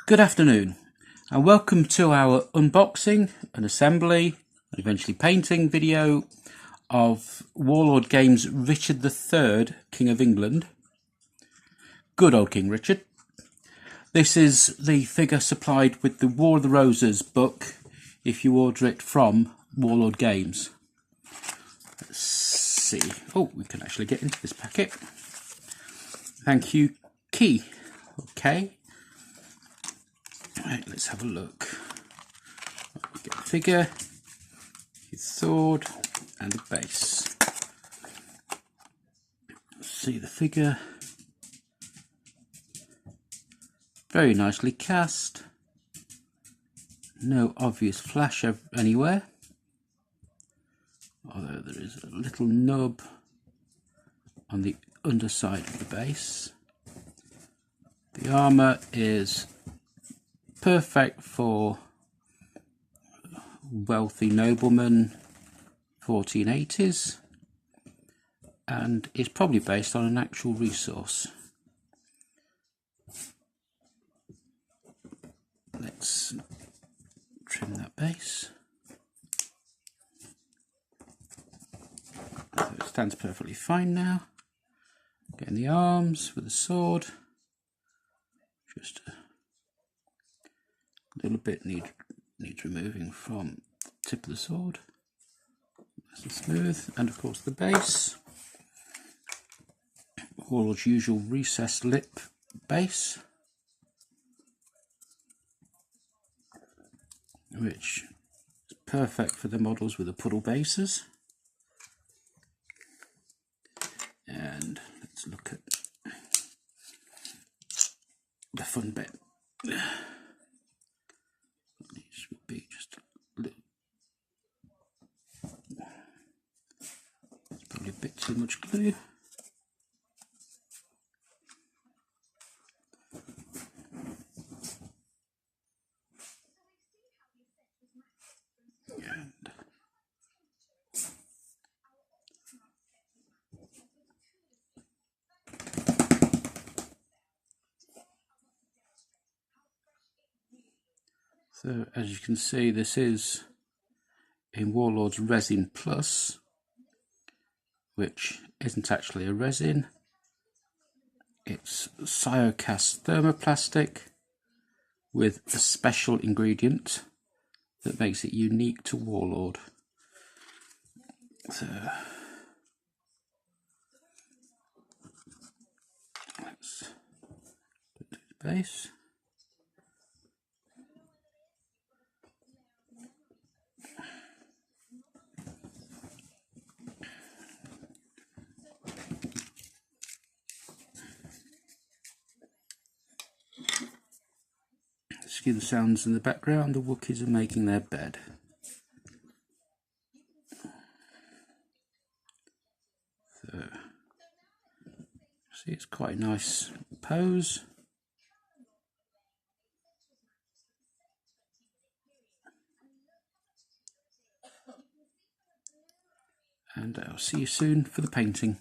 Good afternoon and welcome to our unboxing and assembly and eventually painting video of Warlord Games Richard III, King of England. Good old King Richard. This is the figure supplied with the War of the Roses book if you order it from Warlord Games. Let's see. Oh, we can actually get into this packet. Thank you, Key. Okay. Right, let's have a look. We get the figure, his sword, and the base. See the figure. Very nicely cast. No obvious flash anywhere. Although there is a little nub on the underside of the base. The armour is perfect for wealthy noblemen, 1480s, and is probably based on an actual resource. Let's trim that base. So it stands perfectly fine now. Getting the arms with the sword. Just a little bit needs removing from the tip of the sword. Nice and smooth, and of course the base. Warlord's usual recessed lip base, which is perfect for the models with the puddle bases. And let's look at the fun bit. This would be just a little, it's probably a bit too much glue. So as you can see, this is in Warlord's Resin Plus, which isn't actually a resin. It's Cyocast thermoplastic with a special ingredient that makes it unique to Warlord. So let's put the base. Excuse the sounds in the background, the Wookiees are making their bed. So, see, it's quite a nice pose. And I'll see you soon for the painting.